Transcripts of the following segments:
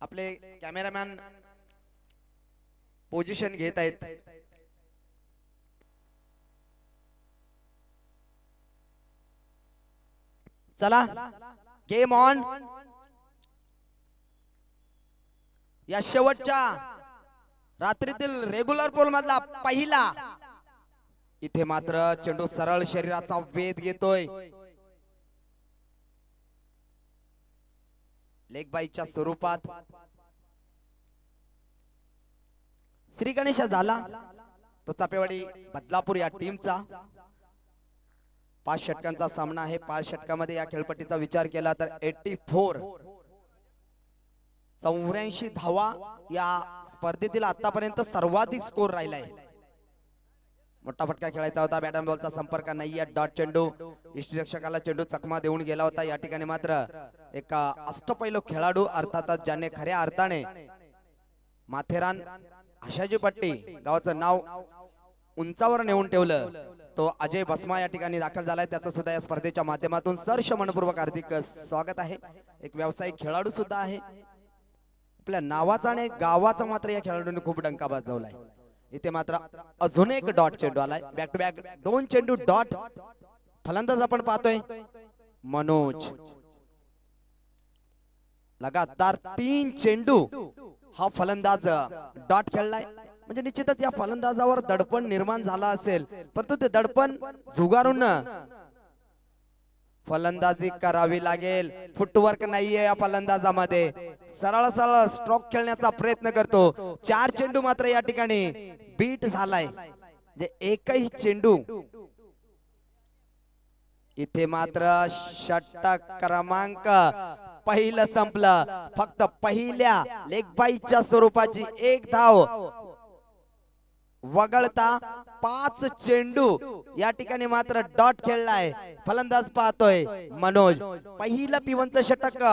आपले cameraman position घेत आहेत. चला गेम ऑन. या शेवटच्या रात्रीतील रेग्युलर पोल मधला पहिला. इथे मात्र चेंडू सरळ शरीराचा वेध घेतोय. लेग बाईच्या स्वरूपात श्री गणेश झाला तो चापेवाडी बदलापूर या टीमचा. 5 षटकांचा सामना आहे. 5 षटकामध्ये या खेळपट्टीचा विचार केला तर 84 धावा या स्पर्धेतील आतापर्यंत सर्वाधिक स्कोर राहिलाय. मोठा फटका खेळायचा होता. बॅट अँड बॉलचा संपर्क नाहीये. डॉट चेंडू. यष्टीरक्षकाला चेंडू चकमा देऊन गेला होता. या ठिकाणी मात्र एक अष्टपैलू खेळाडू अर्थातच ज्याने खऱ्या अर्थाने माथेरान आशाजी पट्टी गावाचं नाव उंचावर नेऊन ठेवलं तो अजय भस्मा या ठिकाणी दाखल झालाय. त्याचं सुद्धा या स्पर्धेच्या माध्यमातून सहर्ष मनपूर्वक हार्दिक स्वागत आहे. एक व्यावसायिक खेळाडू सुद्धा आहे. आपल्या नावाचा आणि गावाचा मात्र या खेळाडूने खूप डंका वाजवलाय. इथे मात्र अजून एक डॉट चेंडू आलाय. बॅक टू बॅक 2 चेंडू डॉट. फलंदाज आपण पाहतोय मनोज. लगातार 3 चेंडू हा फलंदाज डॉट खेळलाय. म्हणजे निश्चितच या फलंदाजावर दडपण निर्माण झाला असेल, परंतु ते दडपण झुगारून फलंदाजी करावी लागेल. फुटवर्क नाहीये या फलंदाजामध्ये. सरळ सरळ स्ट्रोक खेळण्याचा प्रयत्न करतो. 4 चेंडू मात्र या ठिकाणी बीट झालाय. म्हणजे एकही चेंडू इथे मात्र षटक क्रमांक पहिलं संपलं. फक्त पहिल्या लेग बाईच्या स्वरूपाची एक धाव वगळता 5 चेंडू या ठिकाणी मात्र डॉट खेळलाय. फलंदाज पाहतोय मनोज. पहिलं P1चं षटक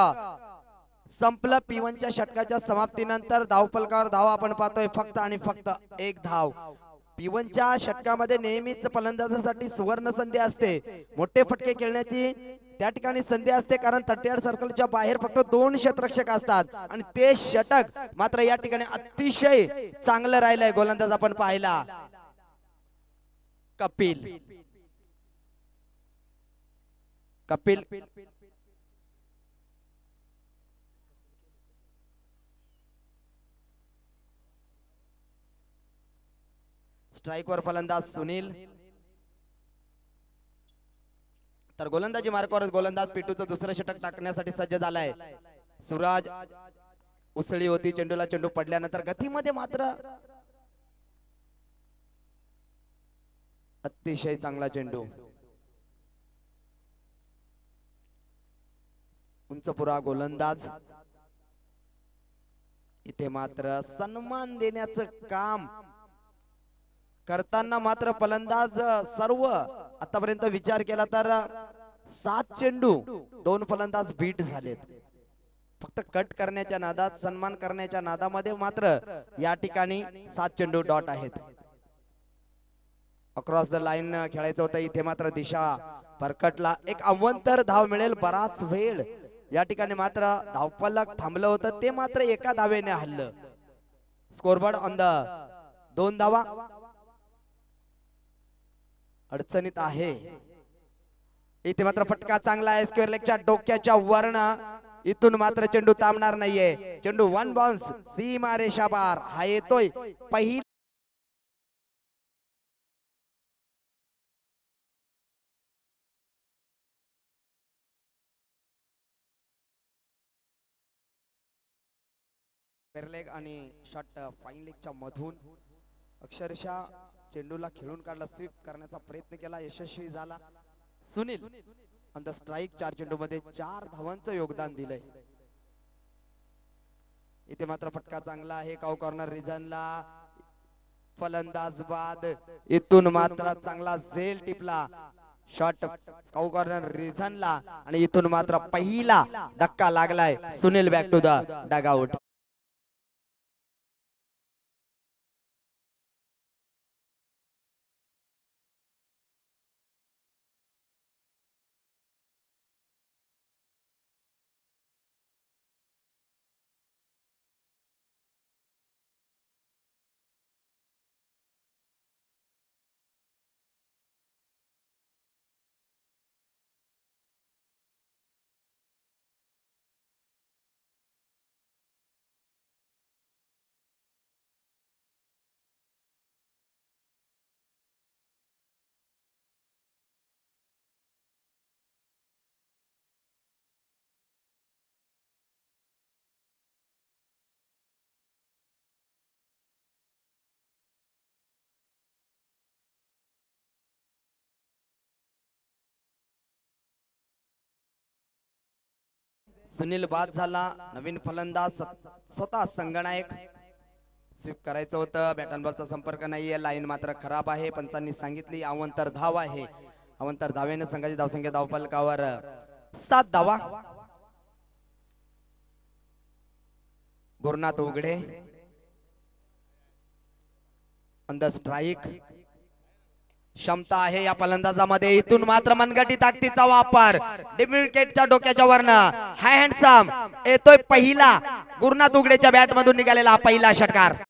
संपलं. P1च्या षटकाच्या समाप्तीनंतर धावफलकावर धाव आपण पाहतोय फक्त आणि फक्त एक धाव. P1च्या षटकामध्ये नेहमीच फलंदाजासाठी सुवर्ण संधी असते. मोठे फटके खेळण्याची त्या ठिकाणी संधी असते, कारण 38 सर्कलच्या बाहेर फक्त 2 क्षेत्ररक्षक असतात आणि ते षटक मात्र या ठिकाणी अतिशय चांगलं राहिलंय. गोलंदाज आपण पाहिला कपिल. कपिल स्ट्राइक वर फलंदाज सुनील. तर गोलंदाजी मार्कावर गोलंदाज पिटूचं दुसरं षटक टाकण्यासाठी सज्ज झालाय. सुराज उसळी होती चेंडूला. चेंडू पडल्यानंतर गतीमध्ये मात्र अतिशय चांगला चेंडू. उंचपुरा गोलंदाज. इथे मात्र सन्मान देण्याचं काम करताना मात्र फलंदाज सर्व आतापर्यंत विचार केला तर 7 चेंडू 2 फलंदाज बीट झालेत. फक्त कट करण्याच्या नादात, सन्मान करण्याच्या नादामध्ये मात्र या ठिकाणी 7 चेंडू डॉट आहेत. अक्रॉस द लाईन खेळायचं होतं. इथे मात्र दिशा भरकटला. एक अवंतर धाव मिळेल. बराच वेळ या ठिकाणी मात्र धावफलक थांबलं होतं, ते मात्र एका धावेने हल्लं. स्कोरबोर्ड ऑन द 2 धावा. अडचणीत आहे. इथे मात्र फटका चांगला आहे. स्क्वेअर लेगच्या डोक्याच्या वरन इथून मात्र चेंडू थांबणार नाहीये. चेंडू 1 बाउन्स सीमा रेषा पार. हा येतोय पहिला लेग आणि शॉट फाईन लेगच्या मधून अक्षरशः चेंडूला खेळून काढला. स्वीप करण्याचा प्रयत्न केला, यशस्वी झाला. Sunil on the strike. 4 चेंडू मध्ये 4 धावांचं योगदान दिलंय. इथे मात्र फटका चांगला आहे. काऊ कॉर्नर रिझनला. फलंदाज बाद. इथून मात्र चांगला झेल टिपला. शॉट काऊ कॉर्नर रिझनला आणि इथून मात्र पहिला धक्का लागलाय. Sunil back to the dugout. Sunil बाद झाला. नवीन फलंदाज स्वतः संगनायक. स्वीप करायचं होतं. बॅट अँड बॉलचा संपर्क नाहीये. लाईन मात्र खराब आहे. पंचांनी सांगितली अवंतर धाव आहे. अवंतर धावेने संघाची धावसंख्या धावफलकावर 7 धावा. गुरुनाथ उघडे ऑन द स्ट्राईक. क्षमता आहे या फलंदाजामध्ये. इथून मात्र मनगटी ताकदीचा वापर. विकेटच्या डोक्याच्या वरनं हाय हँडसम येतोय पहिला. गुरुनाथ उघडेच्या बॅट मधून निघालेला पहिला षटकार.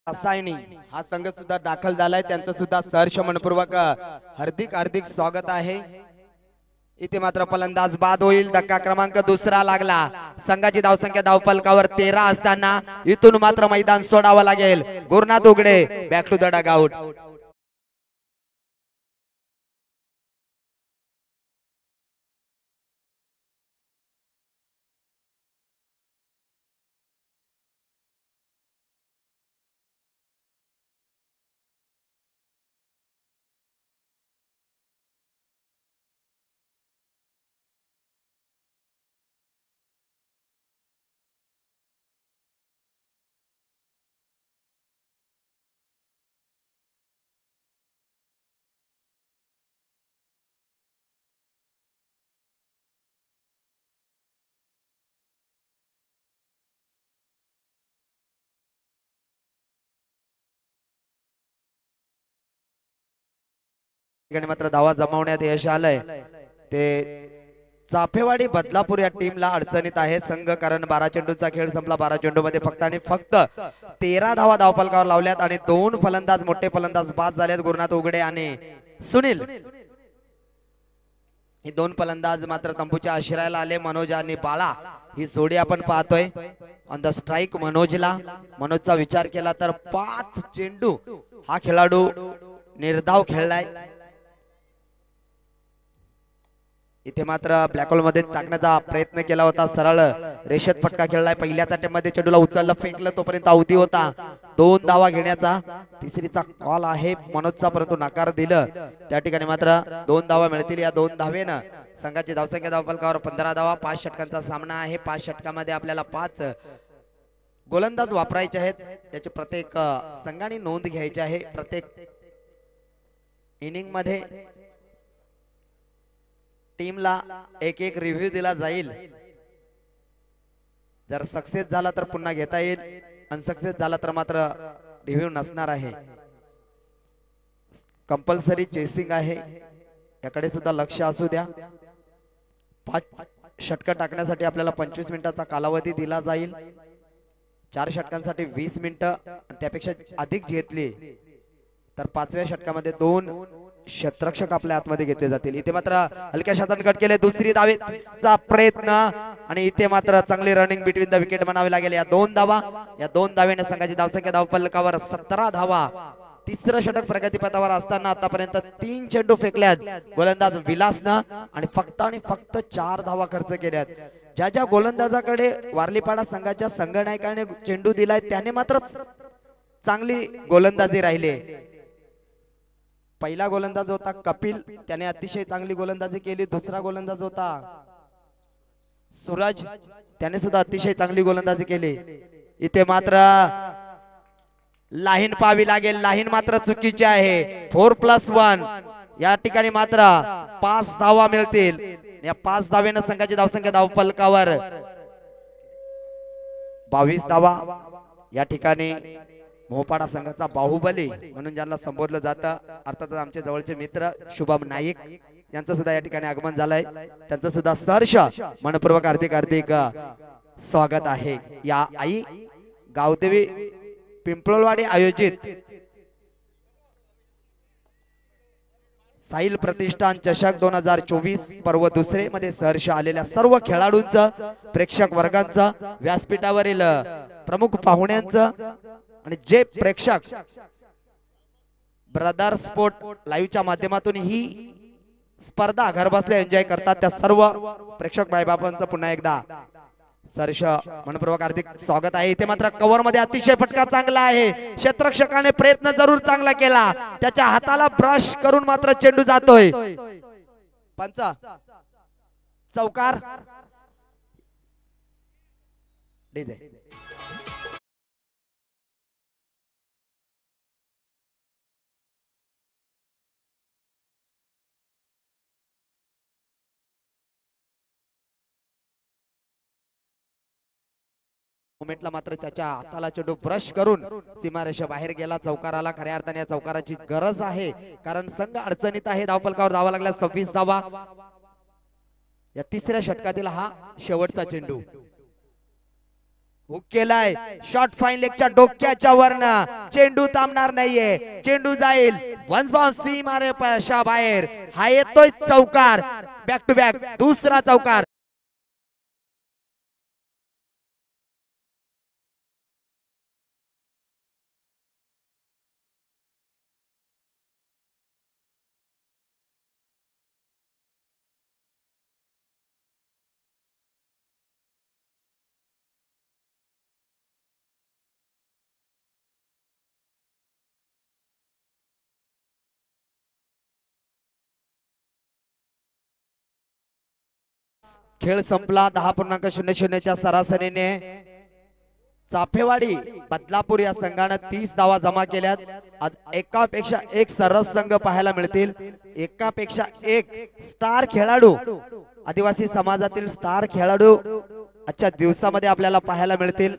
रसायनी हा संघ सुद्धा दाखल झालाय. त्यांचं सुद्धा सहर्ष मनपूर्वक हार्दिक हार्दिक स्वागत आहे. इथे मात्र फलंदाज बाद होईल. धक्का क्रमांक दुसरा लागला. संघाची धावसंख्या धावफलकावर 13 असताना इथून मात्र मैदान सोडावं लागेल. गुरुनाथ उघडे बॅक टू द डगआउट. मात्र धावा जमावण्यात यश आलंय. ते चाफेवाडी बदलापूर या टीमला अडचणीत आहे संघ. कारण 12 चेंडूचा खेळ संपला. 12 चेंडू मध्ये फक्त आणि फक्त 13 धावा धावफलकावर लावल्यात आणि 2 फलंदाज मोठे फलंदाज बाद झालेत. गुरुनाथ उघडे आणि सुनील हे 2 फलंदाज मात्र तंबूच्या आश्रयाला आले. मनोज आणि बाळा ही जोडी आपण पाहतोय. ऑन द स्ट्राईक मनोजचा विचार केला तर 5 चेंडू हा खेळाडू निर्धाव खेळलाय. इथे मात्र ब्लॅक होल मध्ये टाकण्याचा प्रयत्न केला होता. सरळ रेषेत फटका खेळलाय. पहिल्या मध्ये चेंडूला उचललं फेकलं तोपर्यंत अवधी होता 2 धावा घेण्याचा. तिसरीचा कॉल आहे मनोजचा परंतु नकार दिलं. त्या ठिकाणी मात्र 2 धावा मिळतील. या 2 धावेनं संघाची धावसंख्या धावफलकावर 15 धावा. 5 षटकांचा सामना आहे. 5 षटकामध्ये आपल्याला 5 गोलंदाज वापरायचे आहेत. त्याची प्रत्येक संघाने नोंद घ्यायची आहे. प्रत्येक इनिंग मध्ये टीमला एक रिव्ह्यू दिला जाईल. जर सक्सेस झाला तर पुन्हा घेता येईल. अनसक्सेस झाला तर मात्र रिव्ह्यू नसणार आहे. कंपल्सरी चेसिंग आहे. याकडे सुद्धा लक्ष असू द्या. 5 षटक टाकण्यासाठी आपल्याला 25 मिनिटाचा कालावधी दिला जाईल. 4 षटकांसाठी 20 मिनिटं. त्यापेक्षा अधिक घेतली तर 5व्या षटकामध्ये 2 क्षेत्ररक्षक आपल्या आतमध्ये घेतले जातील. इथे मात्र हलक्या शतक कट केले. दुसरी धावेचा प्रयत्न आणि इथे मात्र चांगली रनिंग बिटवीन द विकेट म्हणावी लागेल. या 2 धावा. या 2 धावेने संघाची धावसंख्या धावफलकावर 17 धावा. तिसरं षटक प्रगतीपथावर असताना आतापर्यंत 3 चेंडू फेकल्यात गोलंदाज विलासनं आणि फक्त 4 धावा खर्च केल्यात. ज्या ज्या गोलंदाजाकडे वारलीपाडा संघाच्या संघनायकाने चेंडू दिलाय त्याने मात्र चांगली गोलंदाजी राहिली. पहिला गोलंदाज होता कपिल. त्याने अतिशय चांगली गोलंदाजी केली. दुसरा गोलंदाज होता सूरज. त्याने सुद्धा अतिशय चांगली गोलंदाजी केली. इथे मात्र लाईन पाहावी लागेल. लाईन मात्र चुकीची आहे. 4+1 या ठिकाणी मात्र 5 धावा मिळतील. या 5 धावेनं संघाची धावसंख्या धावफलकावर 22 धावा. या ठिकाणी मोहपाडा संघाचा बाहुबली म्हणून ज्यांना संबोधलं जातं अर्थातच आमचे जवळचे मित्र शुभम नाईक यांचं सुद्धा या ठिकाणी आगमन झालंय. त्यांचं सुद्धा सहर्ष मनपूर्वक हार्दिक स्वागत आहे. या आई गावदेवी पिंपळवाडी आयोजित साहिल प्रतिष्ठान चषक 2024 पर्व दुसरे मध्ये सहर्ष आलेल्या सर्व खेळाडूंचं, प्रेक्षक वर्गांचं, व्यासपीठावरील प्रमुख पाहुण्यांचं आणि जे प्रेक्षक ब्रदर स्पोर्ट लाईव्हच्या माध्यमातून ही स्पर्धा घर बसल्या एन्जॉय करतात त्या सर्व प्रेक्षक बायबापांचं पुन्हा एकदा सरश मनपूर्वक हार्दिक स्वागत आहे। इथे मात्र कव्हर मध्ये अतिशय फटका चांगला आहे, क्षेत्ररक्षकाने प्रयत्न जरूर चांगला केला, त्याच्या हाताला ब्रश करून मात्र चेंडू जातोय। पंच चौकार डीजे मोमेंटला मात्र त्याच्या हाताला चेंडू ब्रश करून सीमारेषा बाहेर गेला, चौकार आला। खऱ्या अर्थाने या चौकाराची गरज आहे कारण संघ अडचणीत आहे। धावफलकावर धावा लागल्या 26 धावा। या तिसऱ्या षटकातील हा शेवटचा चेंडू हुक केलाय, शॉट फाईन लेगच्या डोक्याच्या वरनं चेंडू थांबणार नाहीये, चेंडू जाईल वन्स बाउंस सीमारेषा बाहेर। हा येतोय चौकार, बॅक टू बॅक दुसरा चौकार। खेळ संपला 10.00 च्या सरासरीने। चाफेवाडी बदलापूर या संघाने 30 धावा जमा केल्यात। आज एकापेक्षा एक सरस संघ पाहायला मिळतील, एकापेक्षा एक स्टार खेळाडू, आदिवासी समाजातील स्टार खेळाडू आजच्या दिवसामध्ये आपल्याला पाहायला मिळतील।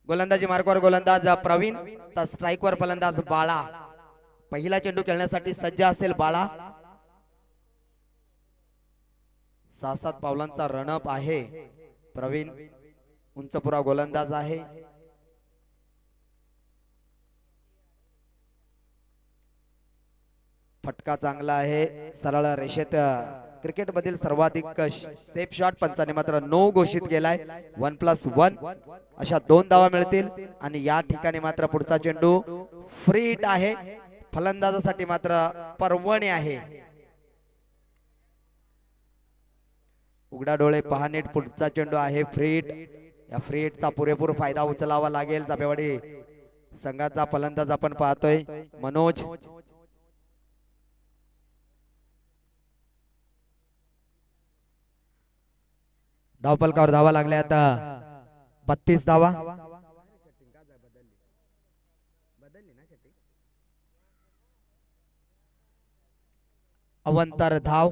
गोलंदाजी मार्कवर गोलंदाज प्रवीण, तर स्ट्राइकवर फलंदाज बाळा। पहिला चेंडू खेळण्यासाठी सज्ज असेल बाळा। 6-7 पावलांचा रणअप आहे। प्रवीण उंचपुरा गोलंदाज आहे। फटका चांगला आहे, सरळ रेषेत क्रिकेट मधील सर्वाधिक सेफ शॉट पंचाने मात्र नो घोषित केलाय। 1+1 अशा 2 धावा मिळतील आणि या ठिकाणी मात्र पुढचा चेंडू फ्री हिट आहे, फलंदाजासाठी मात्र परवणे आहे। उघडा डोळे पहा नीट, पुढचा चेंडू आहे फ्री हिट। या फ्री हिटचा पुरेपूर फायदा उचलावा लागेल। चाफेवाडी संघाचा फलंदाज आपण पाहतोय मनोज। धावफलकावर धावा लागल्या आता 32 धावा। अवंतर धाव,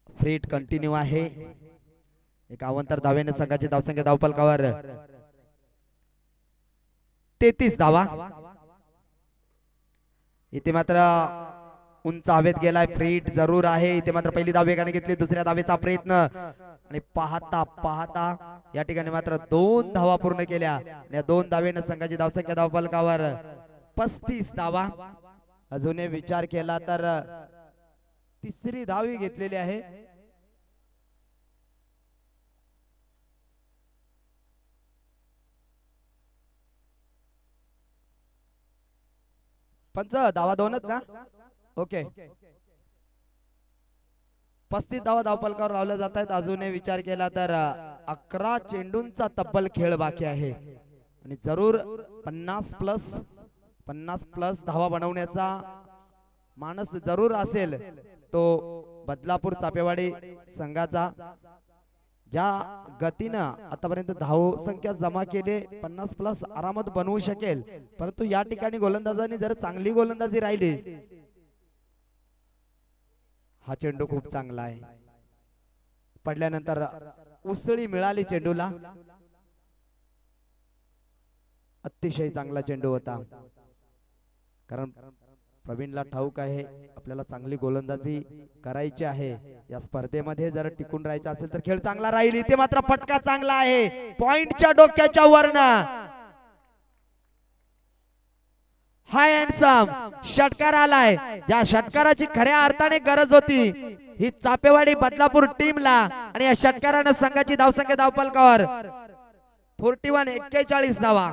फ्रीट कंटिन्यू आहे। एक अवंतर धावेने संघाची धावसंख्या धावफलकावर 33 धावा। इथे मात्र उंच हवेत गेलाय, फ्रीट जरूर आहे। इथे मात्र पहिली धाव वेगाने घेतली, दुसऱ्या धावेचा प्रयत्न आणि पाहता पाहता या ठिकाणी मात्र 2 धावा पूर्ण केल्या। या 2 धावेने संघाची धावसंख्या धावफलकावर 35 धावा। अजून विचार केला तर तिसरी धावी घेतलेली आहे। पंच धावा 2च ना? ओके, 35 धावा धावफलकावर लावल्या जात आहेत। अजून विचार केला तर 11 चेंडूंचा तब्बल खेळ बाकी आहे आणि जरूर 50+ धावा बनवण्याचा मानस जरूर असेल तो बदलापूर चाफेवाडी संघाचा। ज्या गतीनं आतापर्यंत धाव संख्या जमा केले 50+ आरामात बनवू शकेल, परंतु या ठिकाणी गोलंदाजांनी जर चांगली गोलंदाजी राहिली। हा चेंडू खूप चांगला आहे, पडल्यानंतर उसळी मिळाली चेंडूला, अतिशय चांगला चेंडू होता। कारण प्रवीणला ठाऊक आहे आपल्याला चांगली गोलंदाजी करायची आहे या स्पर्धेमध्ये, जर टिकून राहायचं असेल तर खेळ चांगला राहील। इथे मात्र फटका चांगला आहे, पॉइंटच्या डोक्याच्या वरनं हाय हँडसम षटकार आलाय, ज्या षटकाराची खऱ्या अर्थाने गरज होती ही चापेवाडी बदलापूर टीमला, आणि या षटकारानं संघाची धावसंख्या धावपलकावर 41 धावा.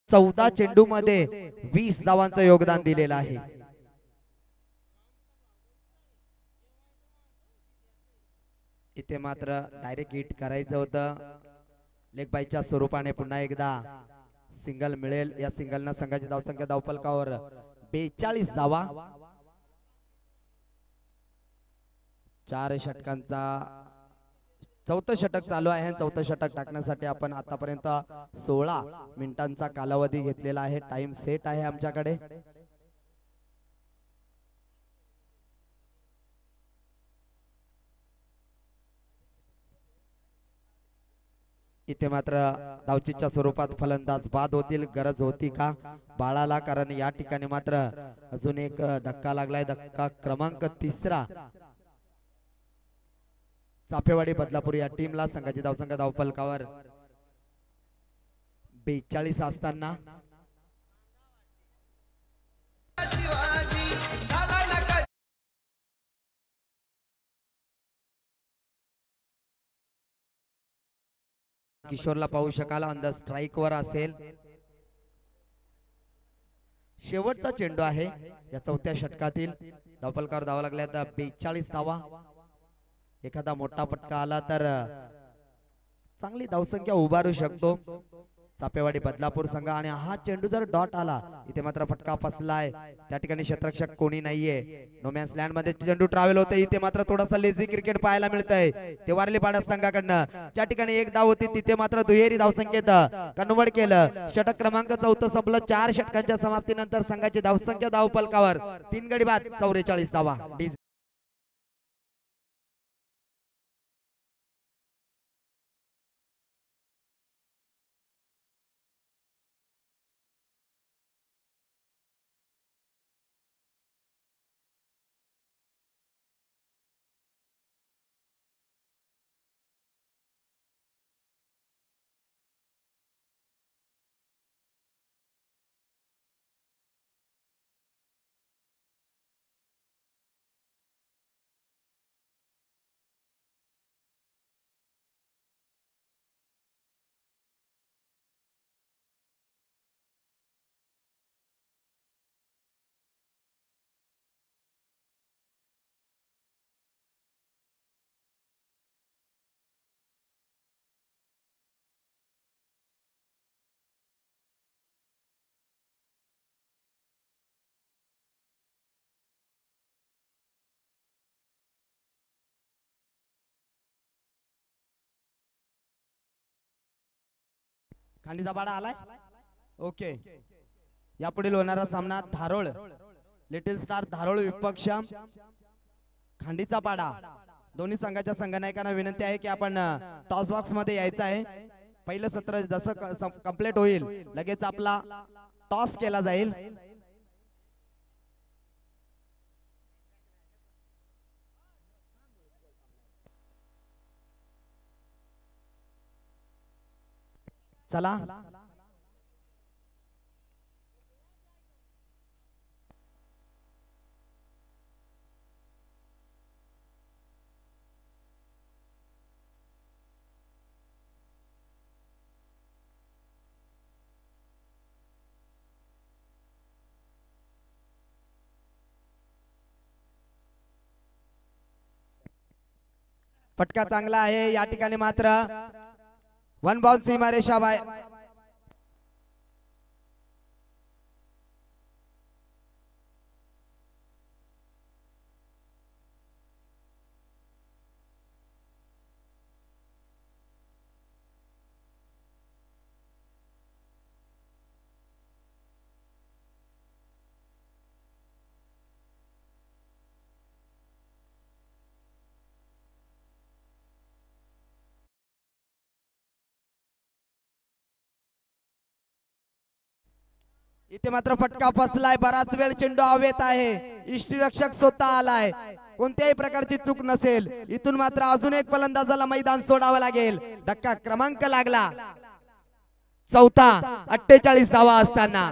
चौदा चेंडू मध्ये 20 धावांचं योगदान दिलेलं आहे. इथे मात्र डायरेक्ट हिट करायचं होतं, लेग बायच्या स्वरूपाने पुन्हा एकदा सिंगल मिळेल. या सिंगलनं संघाची धावसंख्या धावपलकावर 42 धावा. 4 षटकांचा चौथं षटक चालू आहे. चौथं षटक टाकण्यासाठी आपण आतापर्यंत 16 मिनिटांचा कालावधी घेतलेला आहे. टाइम सेट आहे आमच्याकडे. इथे मात्र धावचीच्या स्वरूपात फलंदाज बाद होतील. गरज होती का बाळाला, कारण या ठिकाणी मात्र अजून एक धक्का लागलाय. धक्का क्रमांक 3 चापेवाडी बदलापूर या टीमला. संघाची धावसंख्या धावपलकावर 42 असताना किशोरला पाहू शकाल ऑन द स्ट्राइक वर असेल. शेवटचा चेंडू आहे या चौथ्या षटकातील. धावपलकावर धावा लागल्या तर 42 धावा. एखादा मोठा फटका आला तर चांगली धावसंख्या उभारू शकतो चापेवाडी बदलापूर संघ. आणि हा चेंडू जर डॉट आला, इथे मात्र फटका फसलाय. त्या ठिकाणी क्षेत्ररक्षक कोणी नाहीये. नोमॅन्स लँड मध्ये चेंडू ट्रॅव्हल होते. इथे मात्र थोडासा लेझी क्रिकेट पाहायला मिळतंय ते वारलीपाडा संघाकडनं. ज्या ठिकाणी एक धाव होती तिथे मात्र दुहेरी धावसंख्येत कन्वर्ट केलं. षटक क्रमांक 4 संपलं. 4 षटकांच्या समाप्तीनंतर संघाची धावसंख्या धावपलकावर 3 गडी बाद 44 धावा. खांडीचा पाडा आलाय. ओके, यापुढील होणारा सामना धारोळ लिटिल स्टार धारोळ विपक्ष खांडीचा पाडा. दोन्ही संघाच्या संघनायकांना विनंती आहे की आपण टॉस बॉक्स मध्ये यायचं आहे. पहिलं सत्र जसं कंप्लीट होईल लगेच आपला टॉस केला जाईल. चला फटका चांगला आहे. या ठिकाणी मात्र 1 बाउंस सीमारेषा बाय. इथे मात्र फटका फसलाय. बराच वेळ चेंडू हवेत आहे. इष्टरक्षक स्वतः आलाय, कोणत्याही प्रकारची चूक नसेल. इथून मात्र अजून एक फलंदाजाला मैदान सोडावं लागेल. धक्का क्रमांक लागला चौथा. 48 धावा असताना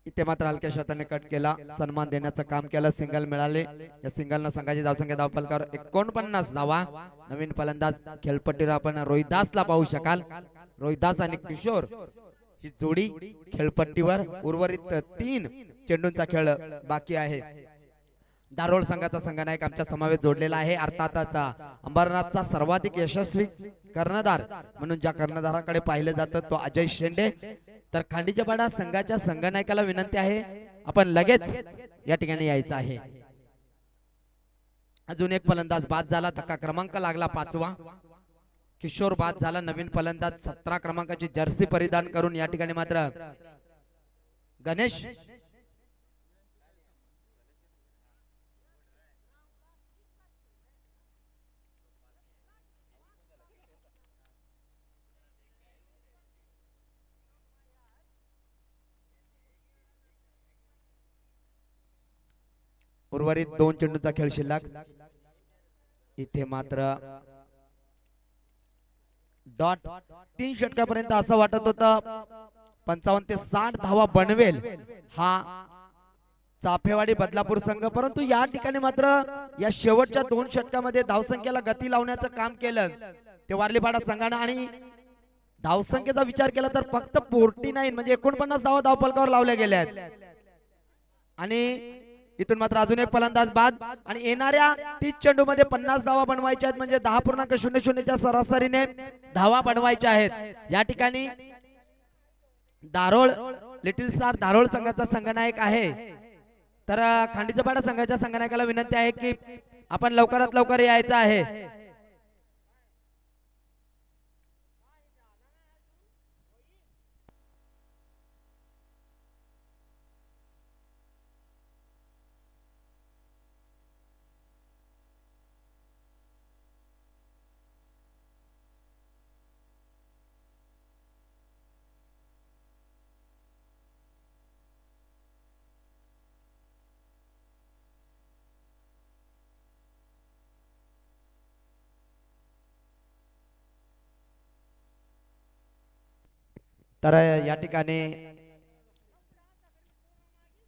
इथे मात्र हलक्या शॉटाने कट केला. सन्मान देण्याचं काम केलं. सिंगल मिळाले. या सिंगलनं संघाची धावसंख्या धावफलकावर 49 धावा. नवीन फलंदाज खेळपट्टीवर आपण रोहिदासला पाहू शकाल. रोहिदास आणि किशोर ही जोडी खेळपट्टीवर. उर्वरित 3 चेंडूंचा खेळ बाकी आहे. दारोळ संघाचा संघनायक आमच्या समावेश जोडलेला आहे. अर्थातच अंबरनाथचा सर्वाधिक यशस्वी कर्णधार म्हणून ज्या कर्णधाराकडे पाहिले जातं तो अजय शेंडे. तर खांडीच्यापाडा संघाच्या संघनायकाला विनंती आहे आपण लगेच या ठिकाणी यायचं आहे. अजून एक फलंदाज बाद झाला. धक्का क्रमांक लागला 5वा. किशोर बाद झाला. नवीन फलंदाज 17 क्रमांकाची जर्सी परिधान करून या ठिकाणी मात्र गणेश उर्वरित 2 चेंडूचा खेळ शिल्लक. इथे मात्र डॉट 3 षटकापर्यंत असं वाटत होतं 55 ते 60 धावा बनवेल हा चाफेवाडी बदलापूर संघ. परंतु या ठिकाणी मात्र या शेवटच्या 2 षटकामध्ये धावसंख्येला गती लावण्याचं काम केलं ते वारलीपाडा संघानं. आणि धावसंख्येचा विचार केला तर फक्त 49 म्हणजे 49 धावा धावफलकावर लावल्या गेल्या आहेत. आणि इथून मात्र अजून एक फलंदाज बाद. आणि येणाऱ्या 30 चेंडू मध्ये 50 धावा बनवायच्या आहेत. म्हणजे 10.00 च्या सरासरीने धावा बनवायच्या आहेत. या ठिकाणी दारोळ लिटिल स्टार दारोळ संघाचा संघनायक आहे. तर खांडीचपाडा संघाच्या संघनायकाला विनंती आहे की आपण लवकरात लवकर यायचं आहे. तर या ठिकाणी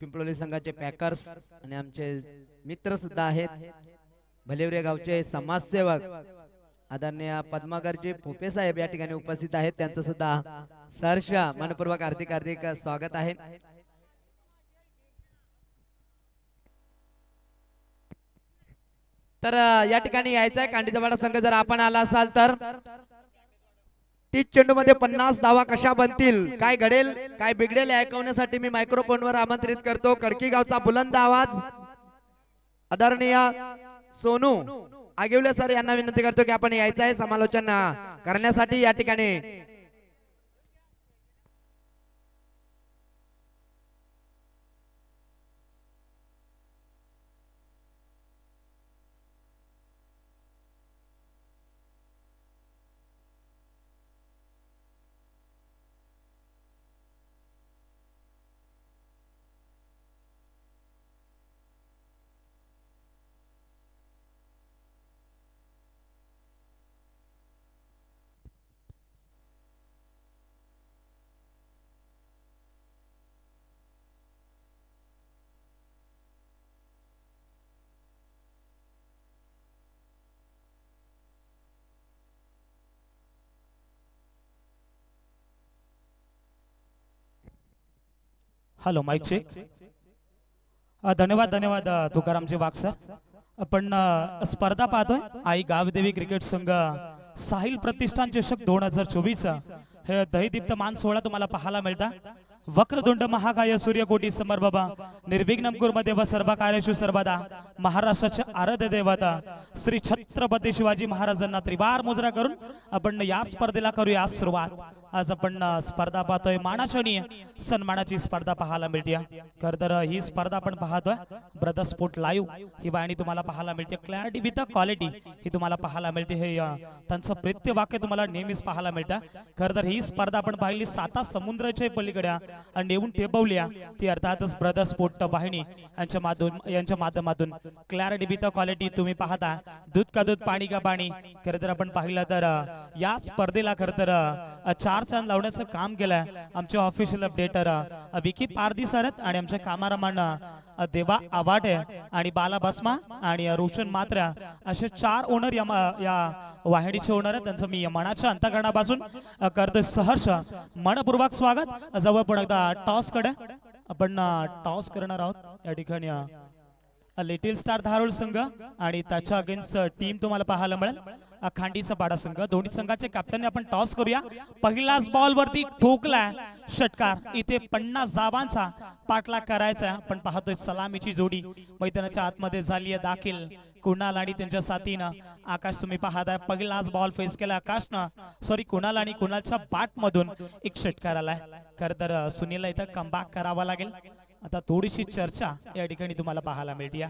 पिंपळोली संघाचे पॅकर्स आणि आमचे मित्र सुद्धा आहेत. भलेवरे गावचे समाजसेवक आदरणीय पद्मागरजी पोपे साहेब या ठिकाणी उपस्थित आहेत. त्यांचं सुद्धा सहर्ष मनपूर्वक हार्दिक हार्दिक स्वागत आहे. तर या ठिकाणी यायचं आहे कांडीचपाडा संघ. जर आपण आला असाल तर 30 चेंडू मध्ये 50 धावा कशा बनतील, काय घडेल काय बिघडेल हे ऐकवण्यासाठी मी मायक्रोफोनवर आमंत्रित करतो खडकी गावचा बुलंद आवाज आदरणीय सोनू आगिवले सर यांना विनंती करतो की आपण यायचं आहे समालोचन करण्यासाठी या ठिकाणी. Hello mike check. धन्यवाद धन्यवाद तुकारामजी वाघ सर. आपण स्पर्धा पाहतोय आई गावदेवी क्रिकेट संघ साहिल प्रतिष्ठान चषक 2024. हे दहीदीप्त मान सोहळा तुम्हाला पाहायला मिळता. वक्रतुंड महाकाय सूर्यकोटी समर्बाबा निर्विघ्नं कुर्मदेव सर्व कार्येषु सर्वदा. महाराष्ट्राचे आराध्य देवता श्री छत्रपती शिवाजी महाराजांना त्रिवार मुजरा करून आपण या स्पर्धेला करूया सुरुवात. आज आपण स्पर्धा पाहतोय मानाच्या सन्मानाची स्पर्धा पाहायला मिळते. खर तर ही स्पर्धा आपण पाहतोय ब्रदर स्पोर्ट लाईव्ह ही वाहिनी तुम्हाला पाहायला मिळते. क्लॅरिटी विथ क्वालिटी ही तुम्हाला पाहायला मिळते. हे त्यांचं प्रेत्य वाक्य तुम्हाला नेहमीच पाहायला मिळतं. खर तर ही स्पर्धा आपण पाहिली 7 समुद्राच्या पलीकडे आणि नेऊन ठेवल्या ती अर्थातच ब्रदर स्पोर्ट वाहिनी यांच्या माध्यमातून क्लॅरिटी विथ क्वालिटी तुम्ही पाहता. दूध का दूध पाणी का पाणी. खर तर आपण पाहिलं तर या स्पर्धेला खर तर 4 चांद लावण्याचं काम केलंय आमचे official updater Vicky Pardi sir आणि आमचे कॅमेरामॅन देवा आवाटे आणि बाला बसमा आणि रोशन मात्रा असे 4 ओनर या वाहिनीचे ओनर आहेत. त्यांचं मी मनाच्या अंतःकरणापासून करतोय सहर्ष मनपूर्वक स्वागत. जवळ पण एकदा टॉस कडे आपण टॉस करणार आहोत. या ठिकाणी लिटिल स्टार धारूळ संघ आणि त्याच्या अगेन्स्ट टीम तुम्हाला पाहायला मिळेल खांडीचा पाडा संघ. दोन्ही संघाचे कॅप्टन आपण टॉस करूया. पहिलाच बॉल वरती ठोकलाय षटकार. इथे 50 धावांचा पाठलाग करायचा. आपण पाहतोय सलामीची जोडी मैदानाच्या आतमध्ये झाली आहे दाखल. कुणाल आणि त्यांच्या साथीनं आकाश तुम्ही पाहताय. पहिलाच बॉल फेस केला आकाशनं. सॉरी कुणाल आणि कुणालच्या बॅट मधून एक षटकार आलाय. खर तर सुनीलला इथं कमबॅक करावा लागेल. आता थोडीशी चर्चा या ठिकाणी तुम्हाला पाहायला मिळते.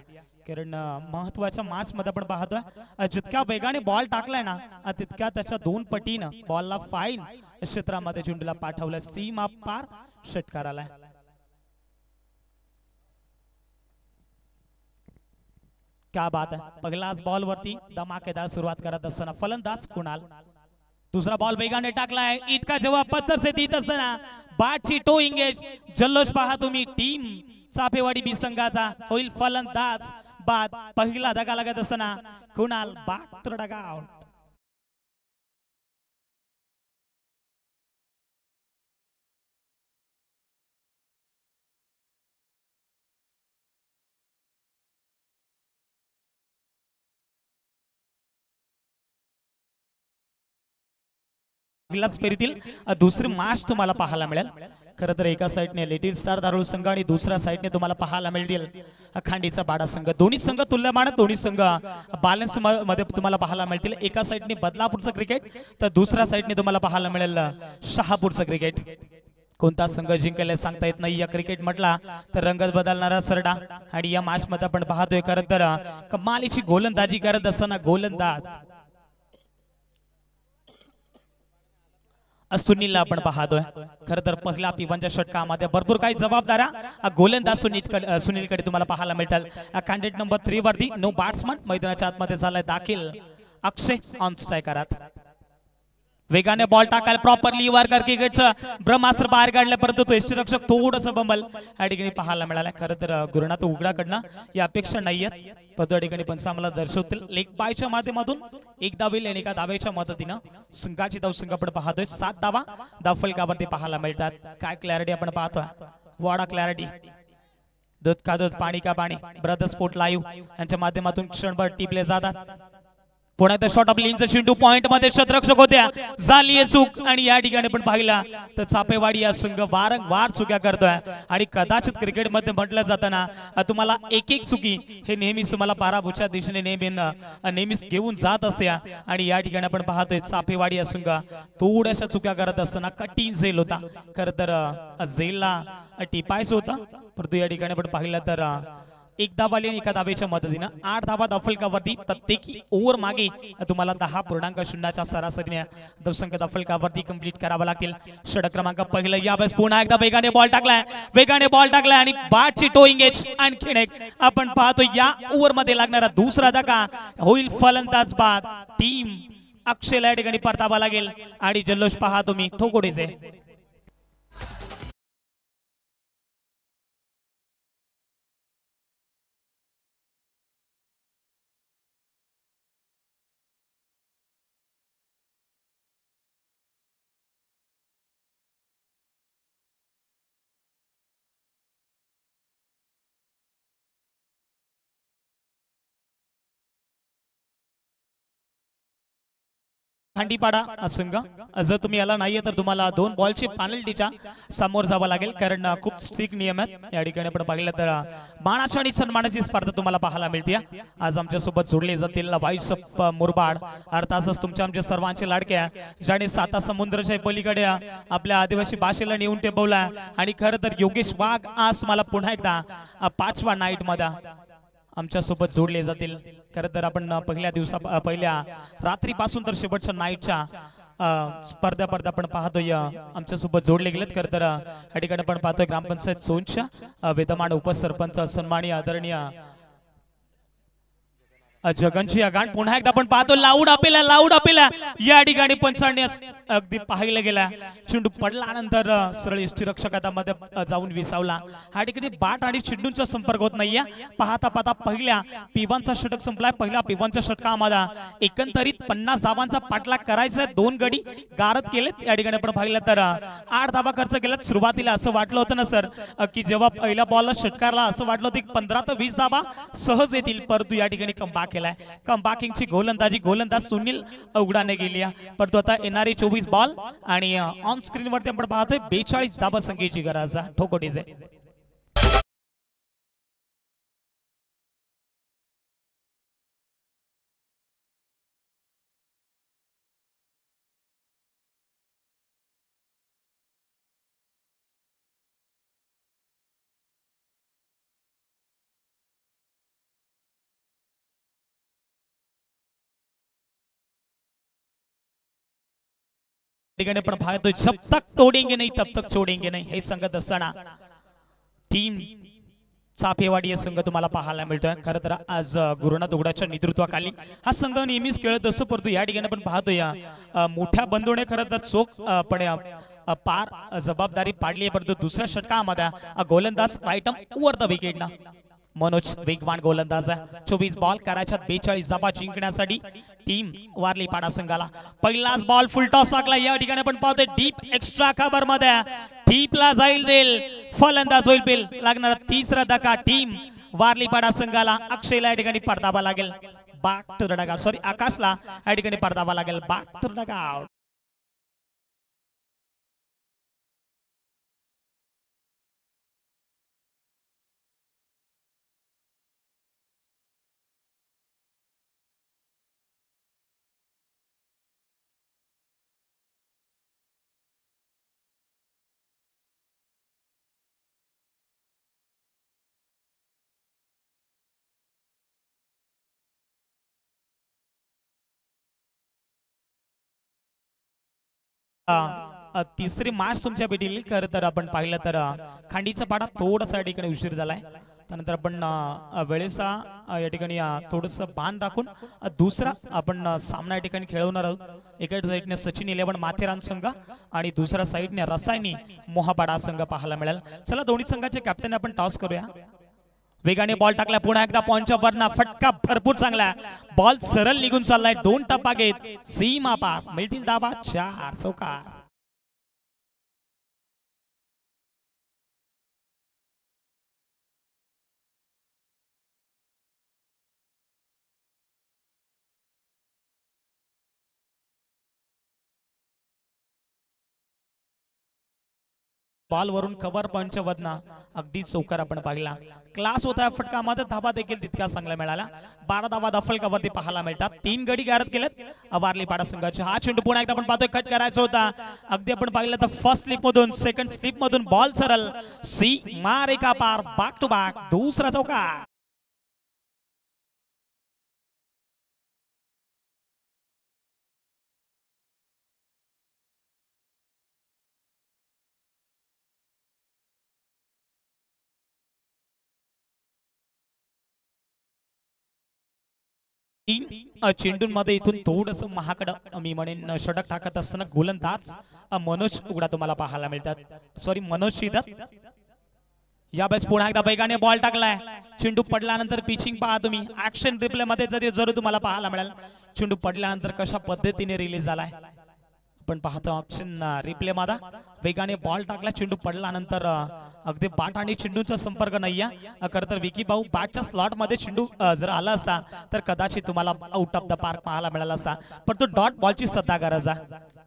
कारण महत्वाच्या मॅच मध्ये आपण पाहतोय जितक्या वेगाने बॉल टाकलाय ना तितक्या त्याच्या 2 पटीनं बॉलला फाईन क्षेत्रामध्ये चेंडूला पाठवलं. सीमा पार षटकार आलाय. क्या बात आहे. पहिलाच बॉल वरती धमाकेदार सुरुवात करत असताना फलंदाज कुणाल. दुसरा बॉल वेगाने टाकलाय. इतका जेव्हा पत्थर से देत असताना बॅटची टो इंगेज. जल्लोष पहा तुम्ही टीम चापेवाडी बी संघाचा होईल फलंदाज बाद. पहिला धक्का लागत असताना कुणाल बॅट डगा आउट. फेरीतील दुसरी मॅच तुम्हाला पाहायला मिळेल. खरं तर एका साइडने लिटिल स्टार धारूळ संघ आणि दुसऱ्या साइडने तुम्हाला पाहायला मिळतील खांडीचा बाडा संघ. दोन्ही संघ तुल्यमान. दोन्ही संघ बॅलन्स मध्ये तुम्हाला पाहायला मिळतील. एका साइडने बदलापूरचं क्रिकेट तर दुसऱ्या साइडने तुम्हाला पाहायला मिळेल शहापूरचं क्रिकेट. कोणता संघ जिंकेल सांगता येत नाही. या क्रिकेट म्हटला तर रंगत बदलणारा सरडा. आणि या मॅच मध्ये आपण पाहतोय खरं तर कमालीची गोलंदाजी करत असताना गोलंदाज सुनीलला आपण पाहतोय. खरं तर पहिला पिवांच्या षटकामध्ये भरपूर काही जबाबदाऱ्या गोलंदाज सुनीलकडे तुम्हाला पाहायला मिळतात. कॅन्डिडेट नंबर 3 वरती नो बॅट्समन मैदानाच्या आतमध्ये झालाय दाखल अक्षय ऑन स्ट्रायकरात. वेगाने बॉल टाकायला प्रॉपरली वारकर क्रिकेटचं ब्रह्मास्त्र बाहेर काढलं परंतु तो यष्टीरक्षक थोडंसं बंबल या ठिकाणी पाहायला मिळालं. खरं तर गुरुनाथ उघडाकडनं या अपेक्षा नाहीयेत परंतु या ठिकाणी पण आम्हाला दर्शवतील. लेग बायच्या माध्यमातून एक धावेल आणि एका धावेच्या मदतीनं संघाची धावसंख्या आपण पाहतोय 7 धावा धावफलकावरती पाहायला मिळतात. काय क्लॅरिटी आपण पाहतोय. वाडा क्लॅरिटी. दूध का दूध पाणी का पाणी. ब्रदर स्पोर्ट लाईव्ह यांच्या माध्यमातून क्षणभर टिपले जातात. पुण्यात शॉट ऑफ लिंच चेंडू पॉइंट मध्ये क्षेत्ररक्षक होत्या झाली चूक. आणि या ठिकाणी पण पाहिला तर चापेवाडी या संघ वारंवार चुक्या करतोय. आणि कदाचित क्रिकेट मध्ये म्हटलं जाताना तुम्हाला एक एक चुकी हे नेहमीच तुम्हाला पराभूच्या दिशेने नेहमीच घेऊन जात असते. आणि या ठिकाणी आपण पाहतोय चापेवाडी या संघ थोड्याशा चुक्या करत असताना कठीण झेल होता. खरं तर झेलला टिपायचं होतं परंतु या ठिकाणी आपण पाहिलं तर एक धावाली आणि एका धावेच्या मदतीनं 8 धावा धावफलकावरती प्रत्येकी ओव्हर मागे तुम्हाला 10.0च्या सरासरीने धावसंख्या धावफलकावरती कंप्लीट करावा लागतील. षटक क्रमांक पहिला यावेळेस पुन्हा एकदा वेगाने बॉल टाकलाय आणि बॅटची टो इंगेज. आणखीन एक आपण पाहतो या ओव्हर मध्ये लागणारा दुसरा धक्का होईल फलंदाज बाद. टीम अक्षयला या ठिकाणी परतावा लागेल. आणि जल्लोष पहा तुम्ही ठोकोडीचे. खांडीपाडा संघ जर तुम्ही याला नाहीये तर तुम्हाला 2 बॉलची पेनल्टीच्या समोर जावं लागेल कारण खूप स्ट्रिक्ट नियम आहेत या ठिकाणी आपण पाहिलं तर मानाची आणि सन्मानाची स्पर्धा तुम्हाला पाहायला मिळते आज आमच्या सोबत जोडले जातील वाईस मुरबाड अर्थातच तुमच्या आमच्या सर्वांचे लाडक्या ज्याने 7 समुद्राच्या पलीकडे आपल्या आदिवासी भाषेला नेऊन टेपवला आणि खरं तर योगेश वाघ आज तुम्हाला पुन्हा एकदा 5व्या नाईट मध्ये आमच्या सोबत जोडले जातील खरं तर आपण पहिल्या रात्रीपासून तर शेवटच्या नाईटच्या स्पर्धा आपण पाहतोय आमच्या सोबत जोडले गेलेत खरं तर या ठिकाणी आपण पाहतोय ग्रामपंचायत सोनच्या विद्यमान उपसरपंच सन्माननीय आदरणीय जगनची आगाण पुन्हा एकदा आपण पाहतो लाऊड अपेला या ठिकाणी पंचांनी अगदी पाहिलं गेला चेंडू पडल्यानंतर सरळ यष्टीरक्षक हातामध्ये जाऊन विसावला हा ठिकाणी बाट आणि चेंडूंचा संपर्क होत नाहीये पाहता पहिल्या पिवांचा षटक संपलाय पहिल्या पिवांच्या षटकामध्ये एकंदरीत 50 धावांचा पाठलाग करायचा 2 गडी गारद केलेत या ठिकाणी आपण पाहिलं तर 8 धावा खर्च केल्यात सुरुवातीला असं वाटलं होतं ना सर की जेव्हा पहिल्या बॉलला षटकारला असं वाटलं होतं की 15 ते 20 धावा सहज येतील परंतु या ठिकाणी कमबॅक केलाय कमबॅकिंगची गोलंदाज सुनील उघडाने गेली परंतु आता येणारी 24 बॉल आणि ऑन स्क्रीन वरती आपण पाहतोय 42 धावा संख्येची गरज ठोकोटीचे ठिकाणी आपण पाहतोय जब तक तोडेंगे नहीं तब तक छोडेंगे नहीं हे सांगत असताना टीम चापेवाडी संघ तुम्हाला पाहायला मिळतोय खरं तर आज गुरुनाथ उघडाच्या नेतृत्वाखाली हा संघ नेहमीच खेळत असतो परंतु या ठिकाणी आपण पाहतोय मोठ्या बंधूने खरं तर चोख पण पार जबाबदारी पाडली आहे परंतु दुसऱ्या षटकामध्ये गोलंदाज राईटम ओव्हर द विकेट ना मनोज वेगवान गोलंदाज 24 बॉल करायच्या 42 धावा जिंकण्यासाठी टीम वारली पाडा संघाला पहिलाच बॉल फुल टॉस टाकला या ठिकाणी आपण पाहतोय डीप एक्स्ट्रा कव्हर मध्ये डीपला जाईल देल फलंदाज होईल बिल लागणार तिसरा धक्का टीम वारली पाडा संघाला अक्षयला या ठिकाणी पडतावा लागेल back to the dugout sorry आकाशला या ठिकाणी पडतावा लागेल बॅक टू द डगआउट तिसरी मॅच तुमच्या भेटील खरं तर आपण पाहिलं तर खांडीचा पाडा थोडासा या ठिकाणी उशीर झालाय त्यानंतर आपण वेळेचा या ठिकाणी थोडस बाण राखून दुसरा आपण सामना या ठिकाणी खेळवणार आहोत एका साईडने सचिन 11 माथेरान संघ आणि दुसऱ्या साईडने रसायनी मोहापाडा संघ पाहायला मिळेल चला दोन्ही संघाचे कॅप्टन आपण टॉस करूया वेगाने बॉल टाकला पुन्हा एकदा पॉइंटच्या वरना फटका भरपूर चांगला बॉल सरळ निघून चाललाय 2 टप्पा घेत सीमा पार मिळतील धावा 4 चौकार बॉल वरून कव्हर पॉइंटच्या वदना अगदी चौकार आपण पाहिला क्लास होता फटका मध्ये धावा देखील तितका चांगला मिळाला 12 धावा दफल कव्हर पाहायला मिळतात 3 गडी गारद केलेत वारली पाडा संघाचे हा चेंडू पुन्हा एकदा आपण पाहतोय कट करायचा होता अगदी आपण पाहिलं तर फर्स्ट स्लिप मधून सेकंड स्लिप मधून बॉल सरळ सी मार एका पार बॅक टू बॅक दुसरा चौकार चेंडूंमध्ये इथून थोडस महाकडं मी म्हणेन षटक टाकत असताना गोलंदाज मनोज उघडा तुम्हाला पाहायला मिळतात सॉरी मनोज शिदत यावेळेस पुन्हा एकदा वेगाने बॉल टाकलाय चेंडू पडल्यानंतर पिचिंग पहा तुम्ही ऍक्शन रिप्ले मध्ये जरी तुम्हाला पाहायला मिळेल चेंडू पडल्यानंतर कशा पद्धतीने रिलीज झालाय आपण पाहतो ऑप्शन रिप्ले मध्ये वेगाने बॉल टाकला, चेंडू पडल्यानंतर अगदी बॅट आणि चेंडूचा संपर्क नाहीये. खरं तर विकी भाऊ बॅटच्या स्लॉट मध्ये चेंडू जर आला असता तर कदाचित तुम्हाला आउट ऑफ द पार्क पाहायला मिळाला असता, पण तो डॉट बॉलची सध्या गरज आहे.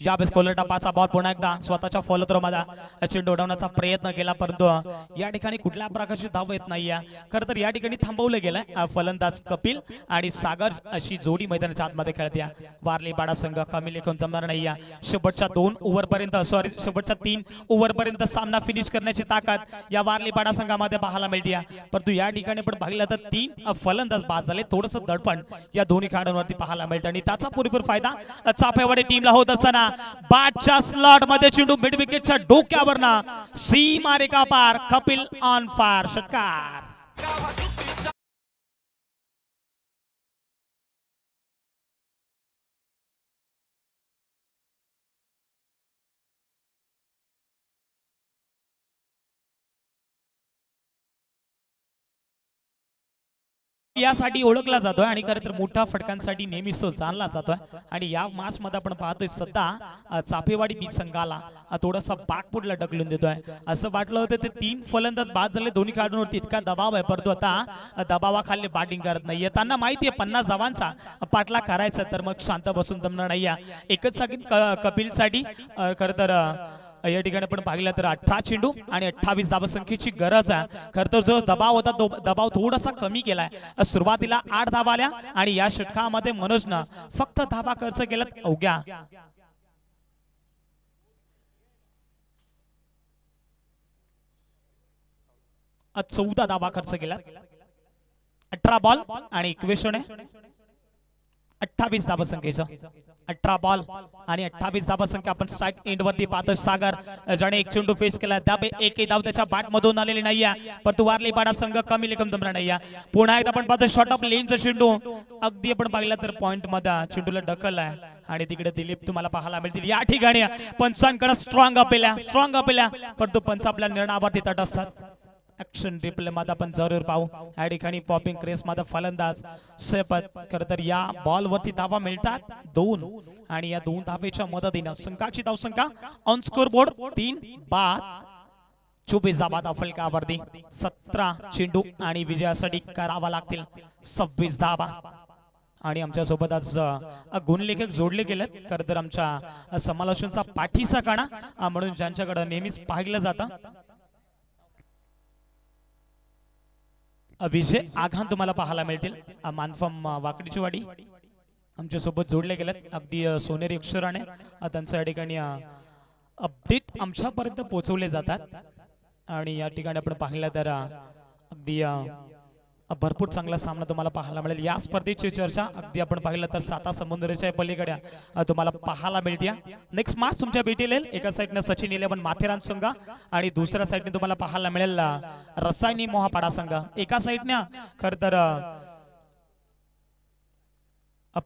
या बेस्कोलर टपाचा बॉल पुन्हा एकदा स्वतःच्या फॉलो थ्रो मध्ये चेंडू उडवण्याचा प्रयत्न केला, परंतु या ठिकाणी कुठल्या प्रकारची धाव येत नाहीये. खरं तर या ठिकाणी थांबवलं गेलंय. फलंदाज कपिल आणि सागर अशी जोडी मैदानाच्या आतमध्ये खेळते. वारली बाडा संघ कमी लेखून जमणार नाहीये. शेवटच्या 2 ओव्हर पर्यंत शेवटच्या 3 ओव्हर पर्यंत सामना फिनिश करण्याची ताकद या वारली बाडा संघामध्ये पाहायला मिळते. परंतु या ठिकाणी पण पाहिलं तर 3 फलंदाज बाद झाले. थोडस दडपण या दोन्ही खेळाडूंवरती पाहायला मिळतं आणि त्याचा पुरेपूर फायदा चाफेवाडी टीमला होत असताना बॅटच्या स्लॉट मध्ये चेंडू मिड विकेटच्या डोक्यावर ना सीमा रेखा पार. कपिल ऑन फायर, षटकार. यासाठी ओळखला जातोय आणि खरं तर मोठ्या फटकांसाठी नेहमीच तो जाणला जातोय. आणि या मॅच मध्ये आपण पाहतोय सध्या चाफेवाडी बी संघाला थोडासा बॅकफुटला ढकलून देतोय. असं वाटलं होतं ते 3 फलंदाज बाद झाले, दोन्ही खेळाडूंवरती इतका दबाव आहे, परंतु आता दबावाखाली बॅटिंग करत नाहीये. त्यांना माहिती आहे 50 धावांचा पाठला करायचा, तर मग शांत बसून जमणार नाहीये. एकच सेकंड कपिलसाठी खरं तर या ठिकाणी आपण पाहिलं तर 18 चेंडू आणि 28 धावसंख्येची गरज आहे. खरं तर जो दबाव होता तो दबाव थोडासा कमी केलाय. सुरुवातीला 8 धावा आल्या आणि या षटकामध्ये मनोजनं फक्त धावा खर्च केल्यात अवघ्या 14 धावा खर्च केल्यात. 18 बॉल आणि इक्वेशन आहे 28 धावसंख्येचं. 18 बॉल आणि 28 धावसंख्या आपण स्ट्राइक एंड वरती पाहतो. सागर ज्याने एक चेंडू फेस केला, त्यापे एकही धाव त्याच्या बॅट मधून आलेली नाहीये, परंतु वारली बाडा संघ कमी लेखम जमणार नाहीये. पुन्हा एकदा आपण पाहतो शॉर्ट ऑफ लेनचा चेंडू अगदी आपण पाहिला तर पॉइंट मध्ये चेंडूला ढकललाय आणि तिकडे दिलीप तुम्हाला पाहायला मिळतील. या ठिकाणी पंचांकडे स्ट्रॉंग अपेल्या परंतु पंच आपल्या निर्णयावरती तट असतात. ऍक्शन रिप्ले मध्ये आपण जरूर पाहू. या ठिकाणी पॉपिंग क्रेस मध्ये फलंदाज सैफत. खरं तर या बॉल वरती धावा मिळतात 2 आणि या 2 धावेच्या मदतीने संघाची धावसंख्या ऑन स्कोर बोर्ड 3 बाद 24 धावा फलकावरती. 17 चेंडू आणि विजयासाठी करावा लागतील 26 धावा. आणि आमच्या सोबत आज गुणलेखक जोडले गेलेत. खरं तर आमच्या समालोचनचा पाठीचा काना म्हणून ज्यांच्याकडे नेहमीच पाहिलं जातं विजय आघान तुम्हाला पाहायला मिळतील. मानफम वाकडीची वाडी आमच्या सोबत जोडले गेलेत. अगदी सोनेरी अक्षराने त्यांच्या या ठिकाणी अपडेट आमच्यापर्यंत पोहोचवले जातात. आणि या ठिकाणी आपण पाहिलं तर अगदी भरपूर चांगला सामना तुम्हाला पाहायला मिळेल. या स्पर्धेची चर्चा अगदी आपण पाहिलं तर 7 समुद्राच्या पलीकडे तुम्हाला पाहायला मिळते. नेक्स्ट मॅच तुमच्या भेटील एका साईडने सचिन 11 माथेरान संघ आणि दुसऱ्या साईडने तुम्हाला पाहायला मिळेल रसायनी मोहापाडा संघ. एका साईडने खर तर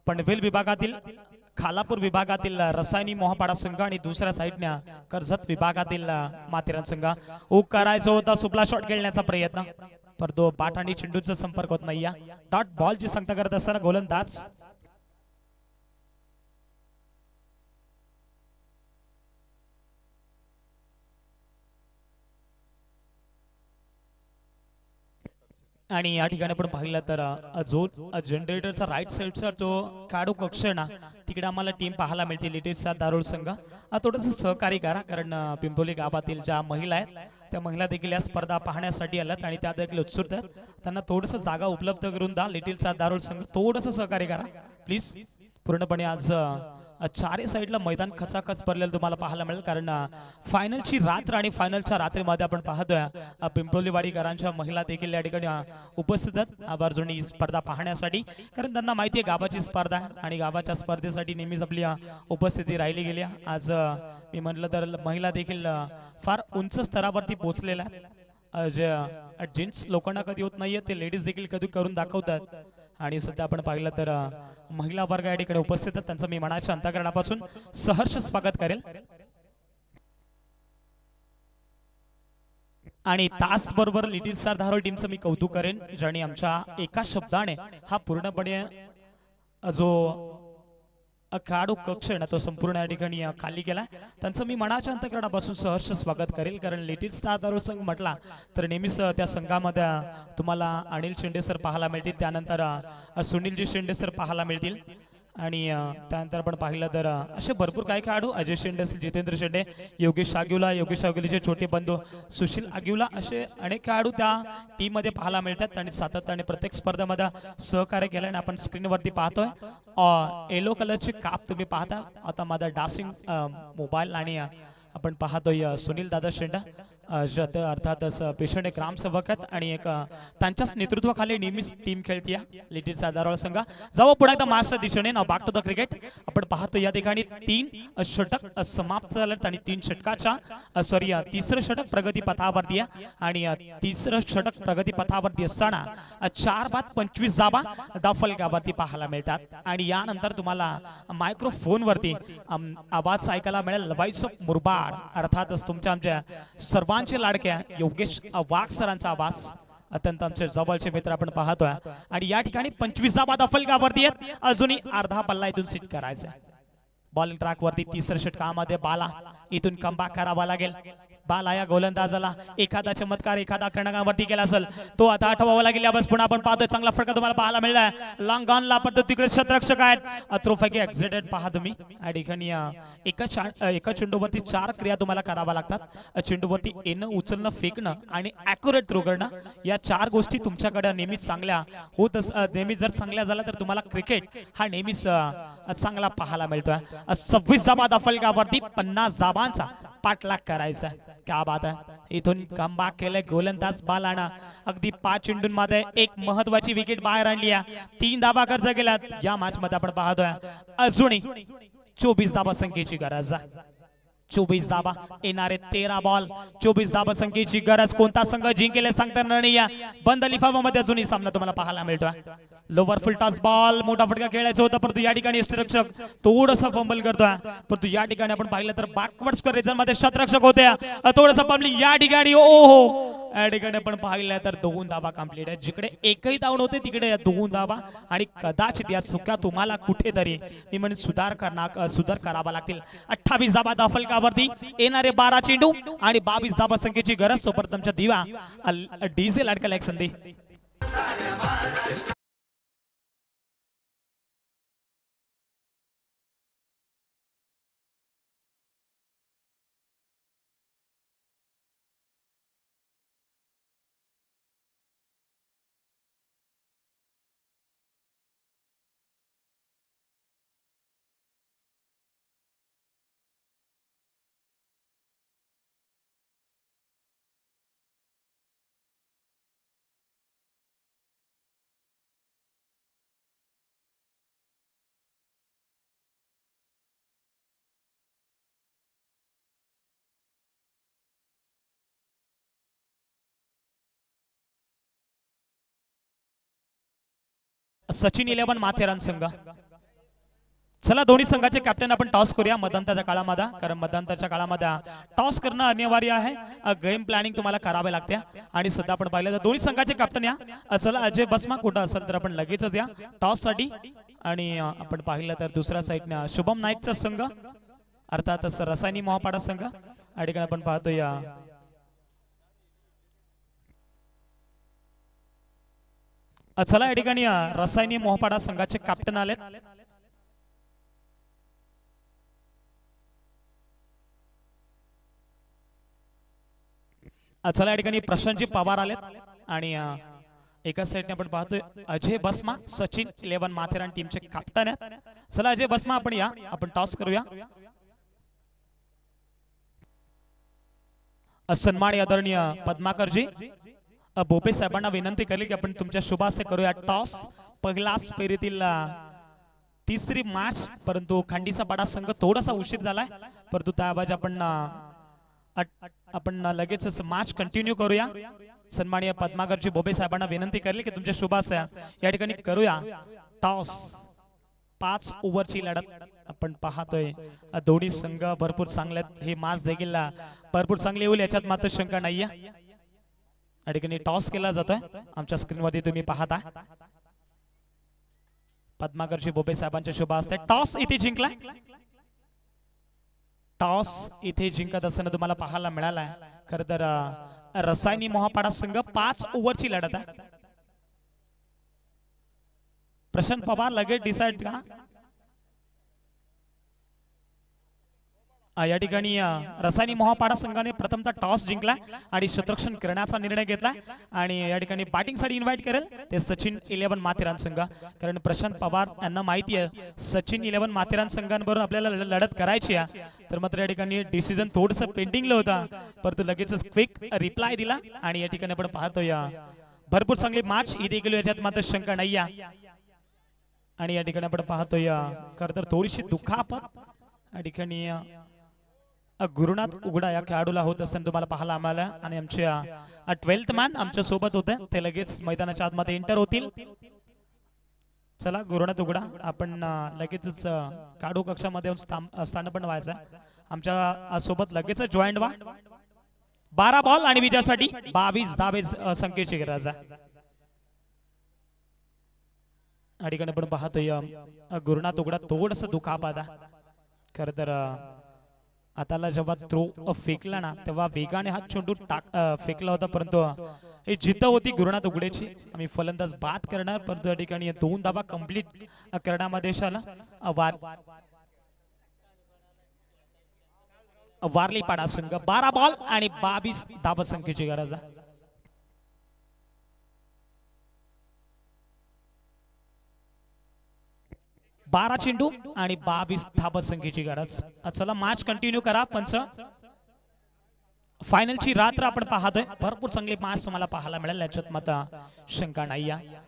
पनवेल विभागातील खालापूर विभागातील रसायनी मोहापाडा संघ आणि दुसऱ्या साईडने कर्जत विभागातील माथेरान संघ. करायचं होता सुपला शॉट खेळण्याचा प्रयत्न, परंतु बॅट आणि चेंडूचा संपर्क होत नाहीये. डॉट बॉलची संख्या करत असताना गोलंदाज आणि या ठिकाणी आपण पाहिलं तर जो जनरेटरचा राईट साइडचा जो काडू कक्ष ना तिकडे आम्हाला टीम पाहायला मिळते. लिटिलचा दारुळ संघ थोडंसं सहकार्य करा, कारण पिंपोली गावातील ज्या महिला आहेत त्या महिला देखील या स्पर्धा पाहण्यासाठी आल्यात आणि त्या देखील उत्सुक आहेत. त्यांना थोडंसं जागा उपलब्ध करून द्या. लिटिलचा दारुळ संघ थोडंसं सहकार्य करा प्लीज. पूर्णपणे आज चारही साईडला मैदान खचाखच भरलेलं तुम्हाला पाहायला मिळेल, कारण फायनलची रात्र आणि फायनलच्या रात्रीमध्ये आपण पाहतोय पिंपळीवाडीकरांच्या महिला देखील या ठिकाणी उपस्थित आहेत आवर्जून स्पर्धा पाहण्यासाठी, कारण त्यांना माहिती आहे गावाची स्पर्धा आहे आणि गावाच्या स्पर्धेसाठी नेहमीच आपली उपस्थिती राहिली गेली. आज मी म्हटलं तर महिला देखील फार उंच स्तरावरती पोहोचलेल्या आहेत. जे जेंट्स लोकांना कधी होत नाहीये ते लेडीज देखील कधी करून दाखवतात. आणि सध्या आपण पाहिलं तर महिला वर्ग या ठिकाणी उपस्थित आहेत, त्यांचं मी मनाच्या अंतःकरणापासून सहर्ष स्वागत करेल. आणि त्याचबरोबर लिटिल स्टार धारोळ टीमचं मी कौतुक करेन, ज्याने आमच्या एका शब्दाने हा पूर्णपणे जो खेळाडू कक्ष आहे ना तो संपूर्ण या ठिकाणी खाली गेला. त्यांचं मी मनाच्या अंतःकरणापासून सहर्ष स्वागत करेल, कारण लिटिल स्टार दारू संघ म्हटला तर नेहमीच त्या संघामध्ये तुम्हाला अनिल शिंदे सर पाहायला मिळतील, त्यानंतर सुनीलजी शिंदे सर पाहायला मिळतील आणि त्यानंतर आपण पाहिलं तर असे भरपूर काही खेळाडू अजय शिंदे, जितेंद्र शिंदे, योगेश आगिवलेचे छोटे बंधू सुशील आगिवला, असे अनेक खेळाडू त्या टीम मध्ये पाहायला मिळतात आणि सातत्याने प्रत्येक स्पर्धेमध्ये सहकार्य केल्याने आपण स्क्रीनवरती पाहतोय. येलो कलरची काप तुम्ही पाहता. आता माझा डासिंग मोबाईल आणि आपण पाहतोय सुनील दादा शेंडा अर्थातच पेशंट एक ग्रामसेवक आहेत आणि एक त्यांच्याच नेतृत्वाखाली नेहमीच टीम खेळतीया लिटिल साधारण संघ. जाऊ पुढे एकदा मार्चच्या दिशेने नाव बॅक टू द क्रिकेट. आपण पाहतो या ठिकाणी 3 षटक समाप्त झालेत आणि 3 षटकाच्या सॉरी तिसरं षटक प्रगती पथावरती आहे आणि तिसरं षटक प्रगती पथावरती असताना 4 बाद 25 धावा धाफलकावरती पाहायला मिळतात आणि यानंतर तुम्हाला मायक्रोफोन वरती आवाज ऐकायला मिळेल व्हॉइस ऑफ मुरबाड, अर्थातच तुमच्या आमच्या सर्वांचे लाडक्या योगेश वाघ सरांचा आवाज. अत्यंत आमचे जवळचे मित्र आपण पाहतोय आणि या ठिकाणी 25 धावा धाफलकावरती आहेत. अजूनही अर्धा पल्ला इथून सीट करायचा. बॉलिंग ट्रॅक वरती तिसऱ्या षटकामध्ये बाला इथून कमबॅक करावा लागेल. बाला या गोलंदाजाला एखादा चमत्कार एखादा कर्णकावरती केला असेल तो आता आठवावा लागेल. यावेळेस पुन्हा आपण पाहतोय चांगला फटका तुम्हाला पाहायला मिळाला. लॉंग ऑनला पण तिकडे क्षेत्ररक्षक आहेत थ्रोफॅकी एक्झिटेड पहा तुम्ही या ठिकाणी एका चेंडूवरती 4 क्रिया तुम्हाला करावा लागतात. चेंडूवरती येणं, उचलणं, फेकणं आणि ॲक्युरेट थ्रो करणं, या 4 गोष्टी तुमच्याकडे नेहमीच चांगल्या होत नेहमीच जर चांगल्या झाल्या तर तुम्हाला क्रिकेट हा नेहमीच चांगला पाहायला मिळतोय. 26 धावा धाफलकावरती 50 धावांचा पाठलाग करायचा. क्या बात आहे. इथून कमबॅक केले गोलंदाज बालाना. अगदी 5 चेंडूंमध्ये एक महत्वाची विकेट बाहेर आणली आहे. 3 धावा गरजा गेल्यात या मॅच मध्ये आपण पाहतोय. अजूनही 24 धावा संख्येची गरज आहे. 24 धावा येणारे 13 बॉल 24 धावा संख्येची गरज. कोणता संघ जिंकेल सांगता नाही. बंद लिफाफामध्ये अजूनही सामना तुम्हाला पाहायला मिळतोय. लोवर फुल टॉस बॉल मोठा फटका खेळायचा होता परंतु या ठिकाणी यष्टिरक्षक थोडंसं फंबल करतोय. परंतु या ठिकाणी आपण पाहिलं तर बॅकवर्ड स्क्वेअर रिजन मध्ये शतरक्षक होते थोडंसं फंबल या ठिकाणी. ओहो या ठिकाणी आपण पाहिलं तर 2 धावा कंप्लीट आहे. जिकडे एकही धाव नव्हते तिकडे 2 धावा आणि कदाचित या चुक्या तुम्हाला कुठेतरी मी म्हणजे सुधार करावा लागतील. 28 धावा धाफलकावरती येणारे 12 चेंडू आणि 22 धावा संख्येची गरज. तोपर्यंत तुमच्या दिवा डीझेल अडकला एक संधी. सचिन 11 माथेरान संघ. चला दोन्ही संघाचे कॅप्टन आपण टॉस करूया मध्यंतराच्या काळामध्ये, कारण मध्यंतराच्या काळामध्ये टॉस करणं अनिवार्य आहे. गेम प्लॅनिंग तुम्हाला करावे लागते आणि सध्या आपण पाहिलं तर दोन्ही संघाचे कॅप्टन या. चला अजय बसमा कुठं असेल तर आपण लगेचच या टॉस साठी. आणि आपण पाहिलं तर दुसऱ्या साईडने शुभम नाईकचा संघ अर्थातच रसायनी मोहपाडा संघ या ठिकाणी आपण पाहतो. या चला या ठिकाणी रसायनी मोहपाडा संघाचे कॅप्टन आलेत. चला या ठिकाणी प्रशांतजी पवार आलेत आणि एका साईडने आपण पाहतोय अजय बसमा सचिन 11 माथेरान टीमचे कॅप्टन आहेत. चला अजय बसमा आपण या आपण टॉस करूया. सन्मान आदरणीय पद्माकरजी बोपे साहेबांना विनंती करेल की आपण तुमच्या शुभ हस्ते करूया टॉस. पहिलाच फेरीतील तिसरी मॅच, परंतु खंडीचा बडा संघ थोडासा उशीर झालाय परंतु त्याऐवजी आपण लगेच मॅच कंटिन्यू करूया. सन्माननीय पद्माकरजी बोबे साहेबांना विनंती करेल की तुमच्या शुभ हस्ते या ठिकाणी करूया टॉस. 5 ओव्हरची लढत आपण पाहतोय. दोन्ही संघ भरपूर चांगले आहेत. ही मॅच देखील भरपूर चांगली होईल याच्यात मात्र शंका नाहीये. या ठिकाणी टॉस केला जातोय आमच्या स्क्रीनवरती तुम्ही पाहता. पद्माकरजी बोबे साहेबांच्या शुभ हस्ते टॉस इथे जिंकलाय. टॉस इथे जिंकत असताना तुम्हाला पाहायला मिळालाय. खर तर रसायनी मोहापाडा संघ 5 ओव्हरची लढत आहे. प्रशांत पवार लगेच डिसाइड का या ठिकाणी रसायनी मोहापाडा संघाने प्रथमतः टॉस जिंकला आणि क्षेत्ररक्षण करण्याचा निर्णय घेतला आणि या ठिकाणी बॅटिंग साठी इन्व्हाइट करेल ते सचिन 11 माथेरान संघ. कारण प्रशांत पवार यांना माहिती आहे सचिन 11 माथेरान संघांबरोबर आपल्याला लढत करायची आहे. तर मात्र या ठिकाणी डिसिजन थोडस पेंडिंगला होता परंतु लगेचच क्विक रिप्लाय दिला आणि या ठिकाणी आपण पाहतोय भरपूर चांगली मॅच इथे गेलो याच्यात मात्र शंका नाही आहे. आणि या ठिकाणी आपण पाहतोय खरं तर थोडीशी दुखापत या ठिकाणी गुरुनाथ उघडा या खेळाडूला होत असताना तुम्हाला पाहायला आम्हाला आणि आमच्या 12th मॅन आमच्या सोबत होते ते लगेच मैदानाच्या आतमध्ये एंटर होतील. चला गुरुनाथ उघडा आपण लगेचच काढू कक्षामध्ये स्थान पण व्हायचं आमच्या सोबत लगेच जॉईंट व्हा. 12 बॉल आणि विजयासाठी 22 धावे संख्येची गरज आहे. या ठिकाणी आपण पाहतोय गुरुनाथ उघडा थोडस दुखापत आहे. खर तर आताला जेव्हा थ्रो फेकला ना तेव्हा वेगाने हा चेंडू फेकला होता परंतु हे जिद्द होती गुरुनाथ उघडेची. आम्ही फलंदाज बाद करणार परंतु या ठिकाणी 2 धावा कंप्लीट करण्यामध्ये वारली पाडा संघ 12 बॉल आणि 22 धावा संख्येची गरज आहे. बारा चेंडू आणि 22 धावा संख्येची गरज. चला मॅच कंटिन्यू करा. पंच फायनलची रात्र आपण पाहतोय भरपूर चांगली मॅच तुम्हाला पाहायला मिळेल याच्यात मात्र शंका नाही आहे.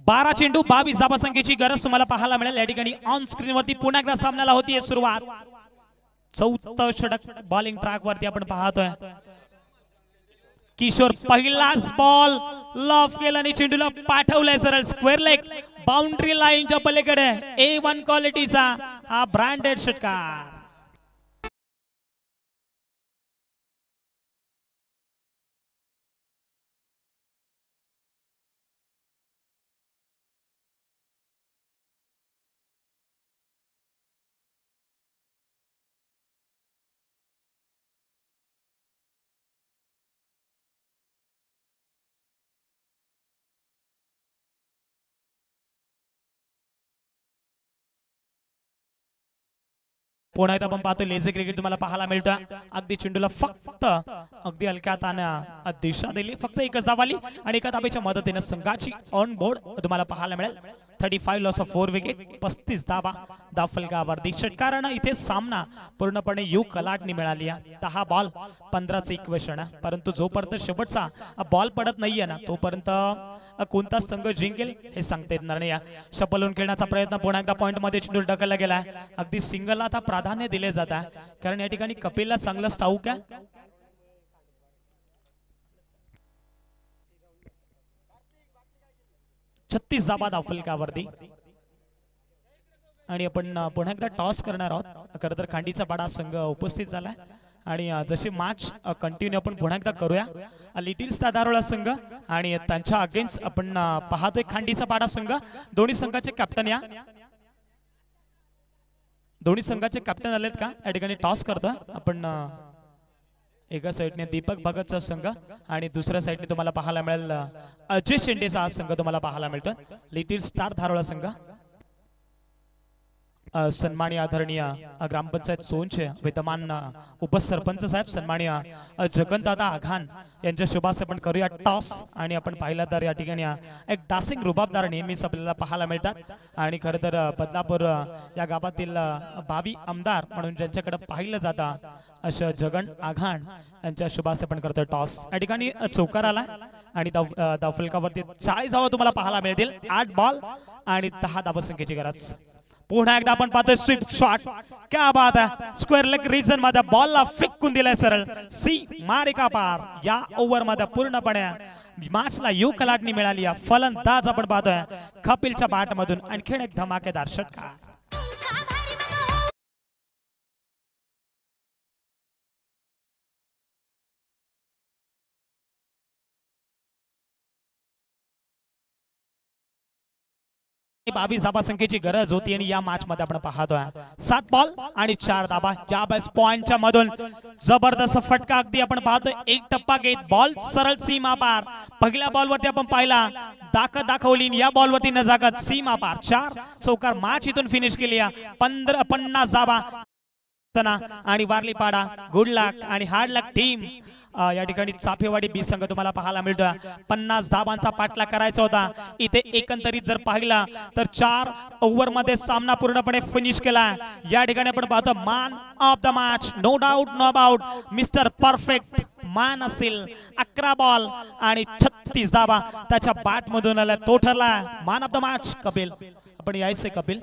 बारा चेंडू 22 धावा संख्येची गरज तुम्हाला पाहायला मिळेल. या ठिकाणी ऑन स्क्रीन वरती पुन्हा एकदा सामन्याला होतीये सुरुवात. 4थं षटक बॉलिंग ट्रॅक वरती आपण पाहतोय. किशोर पहिलाच बॉल लॉफ केला आणि चेंडूला पाठवलाय सरळ स्क्वेअर लेग बाउंड्री लाईनच्या पलीकडे. A1 क्वालिटीचा हा ब्रँडेड षटकार. पुन्हा एकदा आपण पाहतोय लेझी क्रिकेट तुम्हाला पाहायला मिळतं. अगदी चेंडूला फक्त अगदी हलक्या हाताने दिशा दिली फक्त एकच धाव आली आणि एका धावेच्या मदतीने संघाची ऑन बोर्ड तुम्हाला पाहायला मिळेल. 35 लॉस ऑफ 4 विकेट 35 धावा धावफलकावरती. षटकारानं इथे सामना पूर्णपणे यू कलाटणी मिळाली आहे. 10 बॉल 15चं इक्वेशन आहे परंतु जोपर्यंत शेवटचा बॉल पडत नाहीये ना तोपर्यंत कोणता संघ जिंकेल हे सांगता येणार नाही. शपलून खेळण्याचा प्रयत्न पुन्हा एकदा पॉइंट मध्ये चेंडू ढकलला गेलाय. अगदी सिंगलला आता प्राधान्य दिले जात आहे कारण या ठिकाणी कपिलला चांगलं स्टाऊक आहे. छत्तीस धावा धावफलकावरती आणि आपण पुन्हा एकदा टॉस करणार आहोत. खरं तर खांडीचा पाडा संघ उपस्थित झालाय आणि जशी मॅच कंटिन्यू आपण पुन्हा एकदा करूया. लिटिल स्टार दारोळा संघ आणि त्यांच्या अगेन्स्ट आपण पाहतोय खांडीचा पाडा संघ. दोन्ही संघाचे कॅप्टन या दोन्ही संघाचे कॅप्टन आलेत का या ठिकाणी टॉस करतोय आपण. एका साइडने दीपक भगतचा संघ आणि दुसऱ्या साइडने तुम्हाला पाहायला मिळेल अजय शेंडेचा हा संघ तुम्हाला पाहायला मिळतोय. लिटिल स्टार धारोळा संघ सन्माननीय आदरणीय ग्रामपंचायत सोनचे विद्यमान उपसरपंच साहेब सन्माननीय जगनदादा आघान यांच्या शुभास आपण करूया टॉस. आणि आपण पाहिलं तर या ठिकाणी एक डासिंग रुबाबदार नेहमीच आपल्याला पाहायला मिळतात आणि खरं तर बदलापूर या गावातील भावी आमदार म्हणून ज्यांच्याकडे पाहिलं जातं अशा जगन आघाण यांच्या शुभास आपण करतोय टॉस. या ठिकाणी चौकार आला आणि धावफलकावरती 40 धावा तुम्हाला पाहायला मिळतील. 8 बॉल आणि 10 धावा संख्येची गरज. पुन्हा एकदा आपण पाहतोय स्वीप शॉट. क्या बात आहे. स्क्वेअर लेग रीजन मध्ये बॉलला फेकून दिलाय सरळ सी मारिका पार. या ओव्हर मध्ये पूर्णपणे मॅचला यू कलाटणी मिळाली आहे. फलंदाज आपण पाहतोय कपिलच्या बॅट मधून आणखीन एक धमाकेदार षटकार. बावीस धाबा संख्येची गरज होती आणि या मॅच मध्ये आपण पाहतोय 7 बॉल आणि 4 धाबा. या बॅट्स पॉइंटच्या मधून जबरदस्त फटका अगदी आपण पाहतोय. एक टप्पा घेत बॉल सरळ सीमा पार. पहिल्या बॉल वरती आपण पाहिला ताकद दाखवली. या बॉल वरती नजाकत सीमा पार. 4 चौकार मॅच इथून फिनिश केली. 50 धाबा आणि वारलीपाडा गुड लक आणि हार्ड लक टीम. या ठिकाणी चाफेवाडी बी संघ तुम्हाला पाहायला मिळतोय. 50 धाबांचा पाठलाग करायचा होता. इथे एकंदरीत जर पाहिला तर 4 ओव्हर मध्ये सामना पूर्णपणे फिनिश केला. या ठिकाणी आपण पाहतो man of the match no doubt no about mister perfect man असतील. 11 बॉल आणि 36 धाबा त्याच्या बॅट मधून आल्या. तो ठरला man of the match Kapil. आपण यायचंय कपिल.